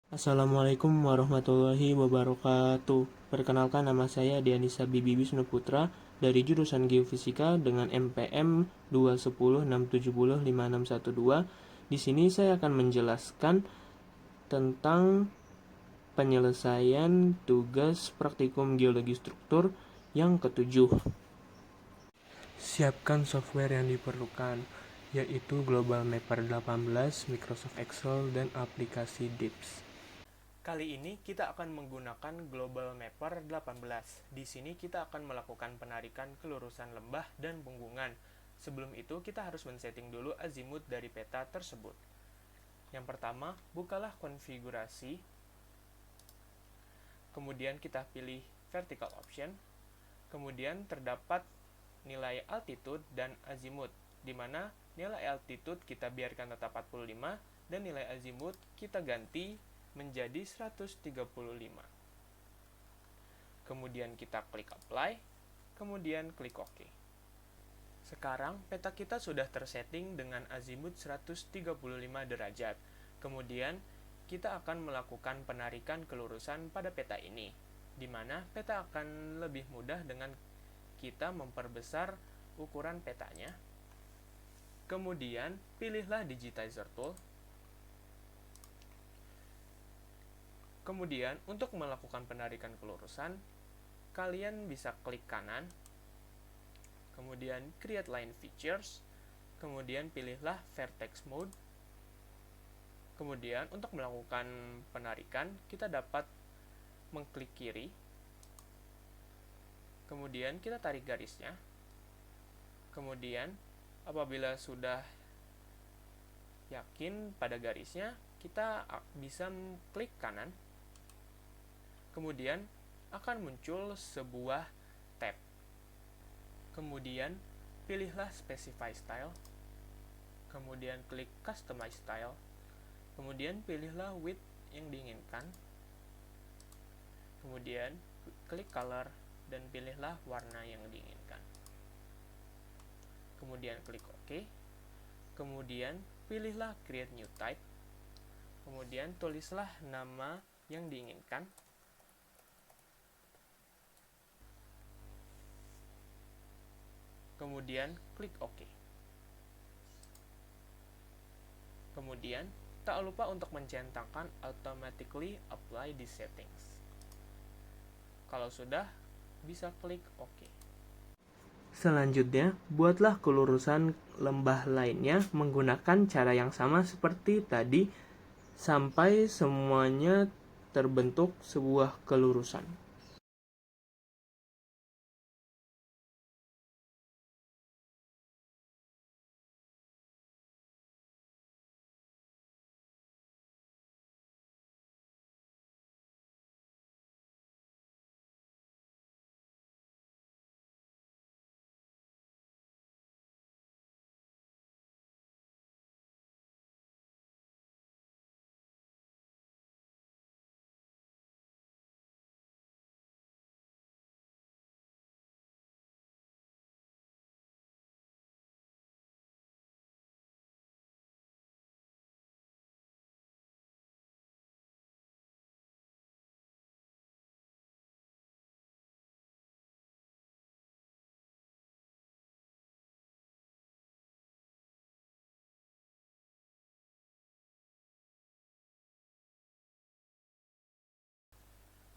Assalamualaikum warahmatullahi wabarakatuh. Perkenalkan, nama saya Dianisa Bibi Wisnu Putra dari jurusan Geofisika dengan MPM 21067056112. Di sini saya akan menjelaskan tentang penyelesaian tugas praktikum geologi struktur yang ketujuh. Siapkan software yang diperlukan, yaitu Global Mapper 18, Microsoft Excel, dan aplikasi DIPS. Kali ini kita akan menggunakan Global Mapper 18. Di sini kita akan melakukan penarikan kelurusan lembah dan punggungan. Sebelum itu kita harus men-setting dulu azimut dari peta tersebut. Yang pertama, bukalah konfigurasi. Kemudian kita pilih vertical option. Kemudian terdapat nilai altitude dan azimut, di mana nilai altitude kita biarkan tetap 45 dan nilai azimut kita ganti menjadi 135. Kemudian kita klik apply, kemudian klik OK. Sekarang peta kita sudah tersetting dengan azimut 135 derajat. Kemudian kita akan melakukan penarikan kelurusan pada peta ini, di mana peta akan lebih mudah dengan kita memperbesar ukuran petanya. Kemudian pilihlah digitizer tool. Kemudian untuk melakukan penarikan kelurusan, kalian bisa klik kanan, kemudian create line features, kemudian pilihlah vertex mode. Kemudian untuk melakukan penarikan, kita dapat mengklik kiri, kemudian kita tarik garisnya. Kemudian apabila sudah yakin pada garisnya, kita bisa klik kanan. Kemudian akan muncul sebuah tab. Kemudian pilihlah specify style. Kemudian klik customize style. Kemudian pilihlah width yang diinginkan. Kemudian klik color dan pilihlah warna yang diinginkan. Kemudian klik OK. Kemudian pilihlah create new type. Kemudian tulislah nama yang diinginkan. Kemudian klik OK. Kemudian tak lupa untuk mencentangkan automatically apply these settings. Kalau sudah, bisa klik OK. Selanjutnya, buatlah kelurusan lembah lainnya menggunakan cara yang sama seperti tadi sampai semuanya terbentuk sebuah kelurusan.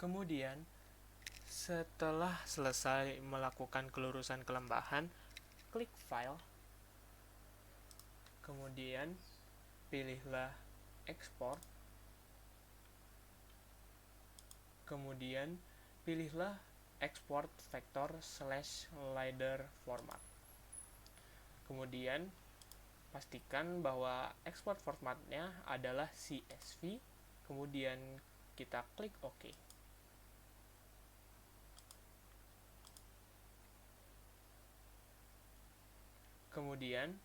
Kemudian, setelah selesai melakukan kelurusan kelembahan, klik File, kemudian pilihlah Export, kemudian pilihlah Export Vector / Ladder Format. Kemudian pastikan bahwa export formatnya adalah CSV, kemudian kita klik OK. Kemudian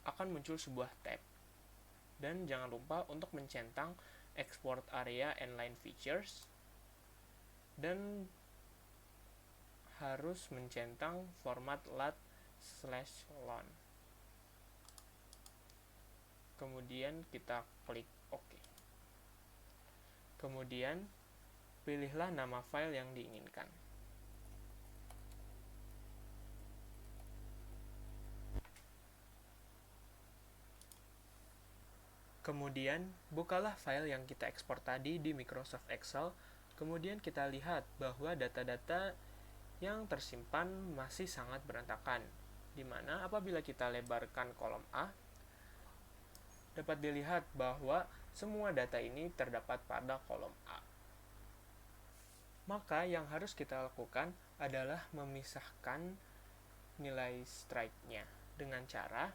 akan muncul sebuah tab. Dan jangan lupa untuk mencentang export area and line features, dan harus mencentang format lat/lon. Kemudian kita klik OK. Kemudian, pilihlah nama file yang diinginkan. Kemudian, bukalah file yang kita ekspor tadi di Microsoft Excel. Kemudian kita lihat bahwa data-data yang tersimpan masih sangat berantakan, di mana apabila kita lebarkan kolom A, dapat dilihat bahwa semua data ini terdapat pada kolom A. Maka yang harus kita lakukan adalah memisahkan nilai strike-nya dengan cara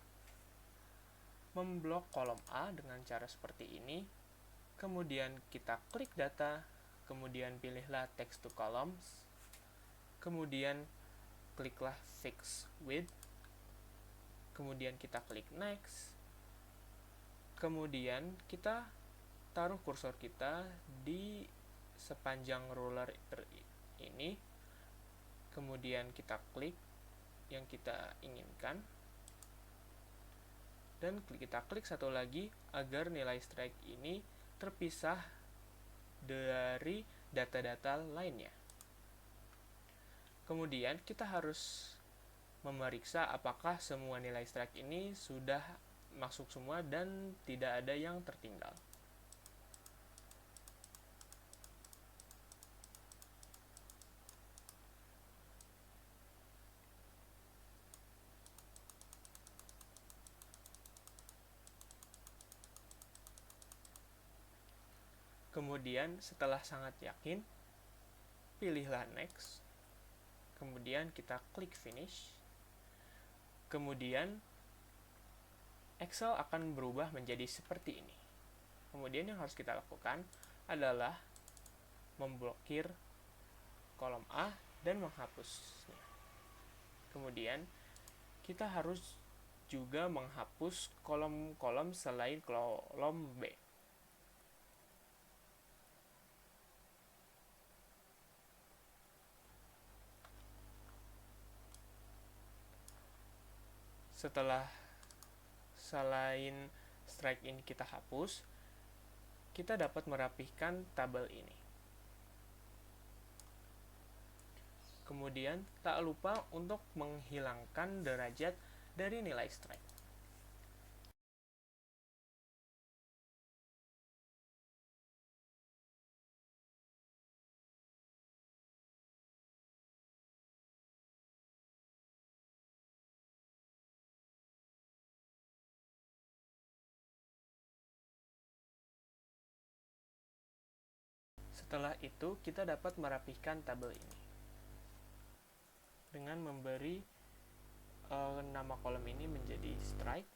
memblok kolom A dengan cara seperti ini. Kemudian kita klik data, kemudian pilihlah text to columns, kemudian kliklah fix width, kemudian kita klik next, kemudian kita taruh kursor kita di sepanjang ruler ini, kemudian kita klik yang kita inginkan, dan kita klik satu lagi agar nilai strike ini terpisah dari data-data lainnya. Kemudian kita harus memeriksa apakah semua nilai strike ini sudah masuk semua dan tidak ada yang tertinggal. Kemudian setelah sangat yakin, pilihlah next. Kemudian kita klik finish. Kemudian Excel akan berubah menjadi seperti ini. Kemudian yang harus kita lakukan adalah memblokir kolom A dan menghapusnya. Kemudian kita harus juga menghapus kolom-kolom selain kolom B. Setelah selain strike ini kita hapus, kita dapat merapihkan tabel ini. Kemudian, tak lupa untuk menghilangkan derajat dari nilai strike. Setelah itu, kita dapat merapihkan tabel ini dengan memberi nama kolom ini menjadi strike,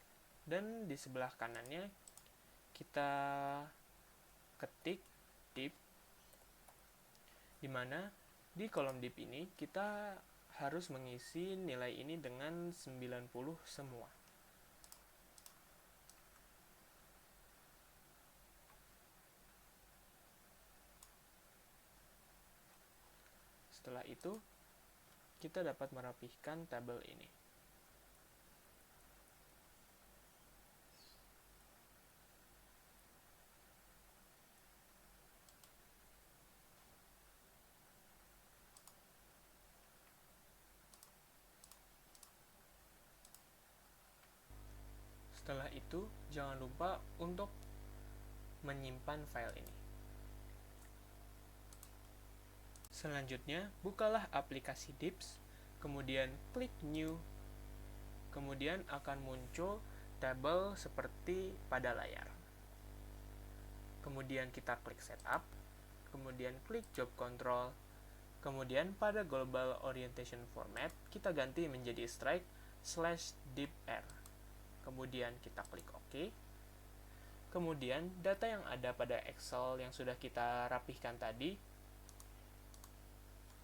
dan di sebelah kanannya kita ketik div, di mana di kolom div ini kita harus mengisi nilai ini dengan 90 semua. Setelah itu, kita dapat merapihkan tabel ini. Setelah itu, jangan lupa untuk menyimpan file ini. Selanjutnya, bukalah aplikasi Dips, kemudian klik New, kemudian akan muncul tabel seperti pada layar. Kemudian kita klik Setup, kemudian klik Job Control, kemudian pada Global Orientation Format, kita ganti menjadi strike/dipr. Kemudian kita klik OK. Kemudian data yang ada pada Excel yang sudah kita rapihkan tadi,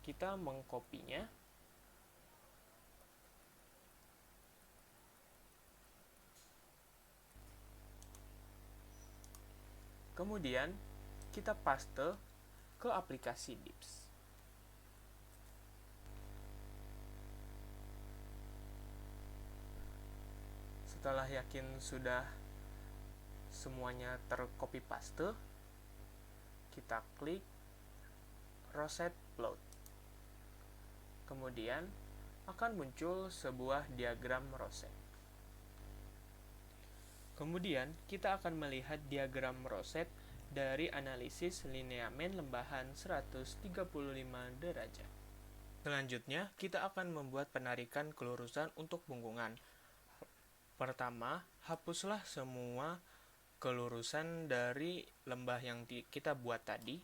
kita mengkopinya. Kemudian kita paste ke aplikasi Dips. Setelah yakin sudah semuanya tercopy paste, kita klik Rosette Plot. Kemudian akan muncul sebuah diagram rosette. Kemudian kita akan melihat diagram rosette dari analisis lineamen lembahan 135 derajat. Selanjutnya, kita akan membuat penarikan kelurusan untuk punggungan. Pertama, hapuslah semua kelurusan dari lembah yang kita buat tadi.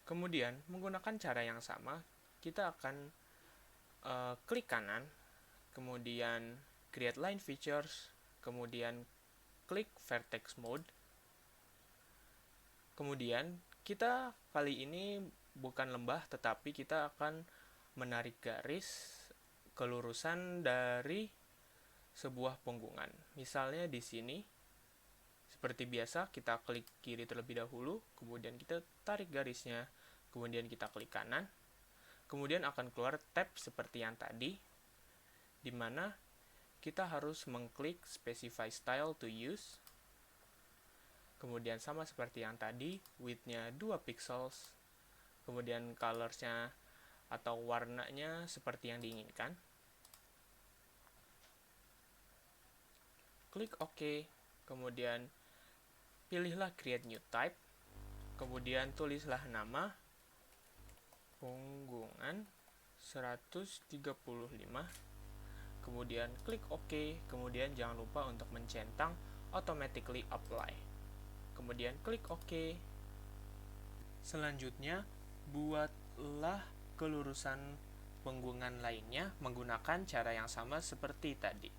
Kemudian, menggunakan cara yang sama, kita akan klik kanan, kemudian create line features, kemudian klik vertex mode. Kemudian, kita kali ini bukan lembah, tetapi kita akan menarik garis kelurusan dari sebuah punggungan. Misalnya di sini, seperti biasa, kita klik kiri terlebih dahulu, kemudian kita tarik garisnya, kemudian kita klik kanan, kemudian akan keluar tab seperti yang tadi, di mana kita harus mengklik Specify Style to Use, kemudian sama seperti yang tadi, width-nya 2 pixels, kemudian colors-nya atau warnanya seperti yang diinginkan. Klik OK, kemudian pilihlah Create New Type, kemudian tulislah nama punggungan 135, kemudian klik OK, kemudian jangan lupa untuk mencentang Automatically Apply, kemudian klik OK. Selanjutnya, buatlah kelurusan punggungan lainnya menggunakan cara yang sama seperti tadi.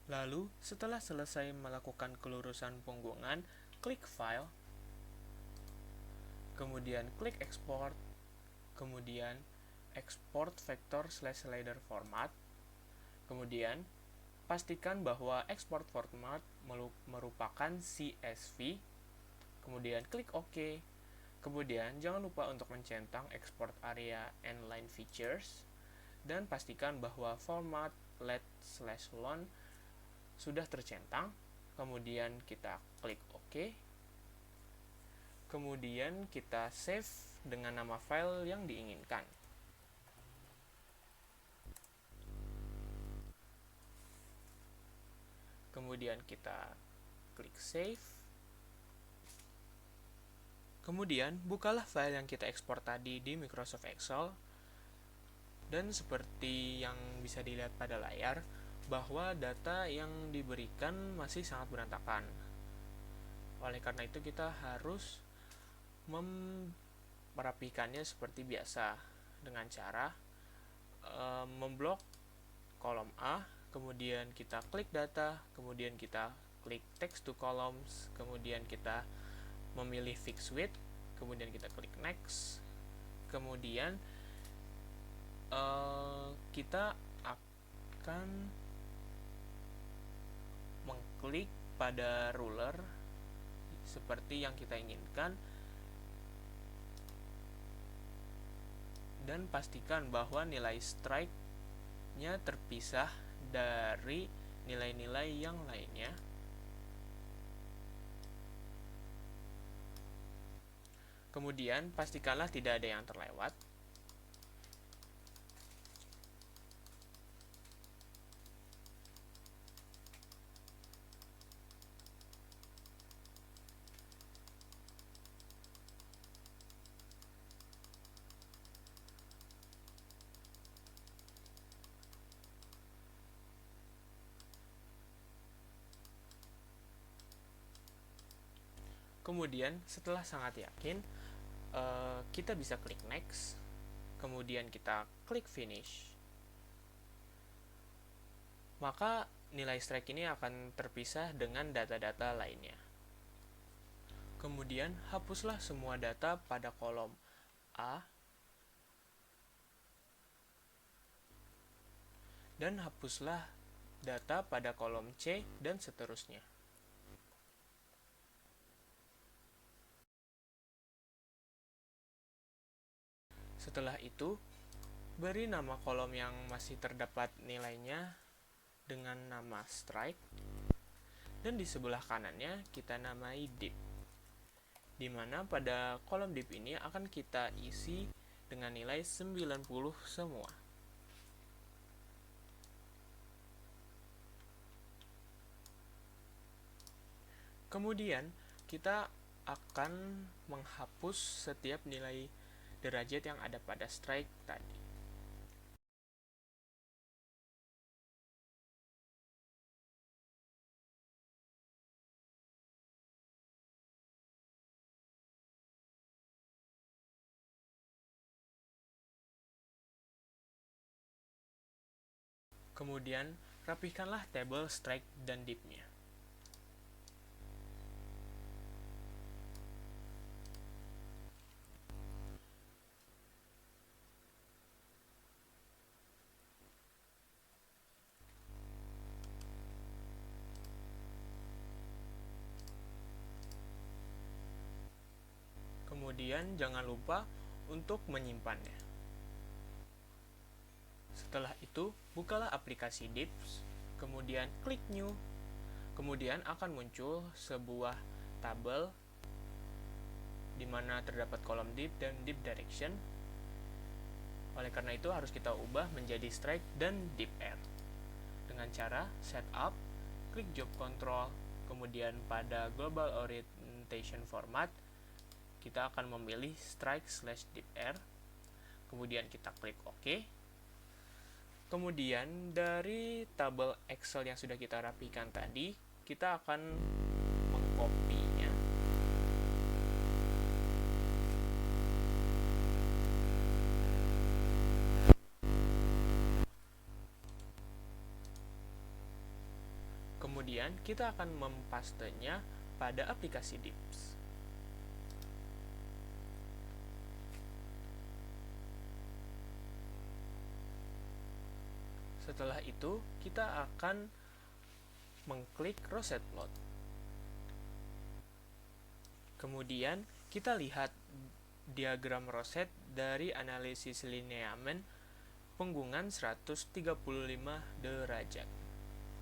Lalu, setelah selesai melakukan kelurusan punggungan, klik File, kemudian klik Export, kemudian Export Vector/Slider Format, kemudian pastikan bahwa Export Format merupakan CSV, kemudian klik OK, kemudian jangan lupa untuk mencentang Export Area and Line Features, dan pastikan bahwa format let/lon sudah tercentang, kemudian kita klik OK, kemudian kita save dengan nama file yang diinginkan. Kemudian kita klik save, kemudian bukalah file yang kita ekspor tadi di Microsoft Excel, dan seperti yang bisa dilihat pada layar, bahwa data yang diberikan masih sangat berantakan. Oleh karena itu kita harus merapikannya seperti biasa dengan cara memblok kolom A, kemudian kita klik data, kemudian kita klik text to columns, kemudian kita memilih fix width, kemudian kita klik next, kemudian kita akan mengklik pada ruler, seperti yang kita inginkan, dan pastikan bahwa nilai strike-nya terpisah dari nilai-nilai yang lainnya. Kemudian pastikanlah tidak ada yang terlewat. Kemudian setelah sangat yakin, kita bisa klik next, kemudian kita klik finish. Maka nilai strike ini akan terpisah dengan data-data lainnya. Kemudian hapuslah semua data pada kolom A dan hapuslah data pada kolom C dan seterusnya. Setelah itu, beri nama kolom yang masih terdapat nilainya dengan nama strike, dan di sebelah kanannya kita namai div, di mana pada kolom div ini akan kita isi dengan nilai 90 semua. Kemudian kita akan menghapus setiap nilai derajat yang ada pada strike tadi. Kemudian rapihkanlah tabel strike dan div-nya. Kemudian jangan lupa untuk menyimpannya. Setelah itu, bukalah aplikasi Divs, kemudian klik New. Kemudian akan muncul sebuah tabel di mana terdapat kolom div dan div direction. Oleh karena itu harus kita ubah menjadi strike dan div-r. Dengan cara setup, klik job control, kemudian pada global orientation format, kita akan memilih strike/div-r, kemudian kita klik OK. Kemudian dari tabel Excel yang sudah kita rapikan tadi, kita akan mengkopinya. Kemudian kita akan mempastenya pada aplikasi Divs. Setelah itu, kita akan mengklik Rosette Plot. Kemudian, kita lihat diagram Rosette dari analisis lineamen punggungan 135 derajat.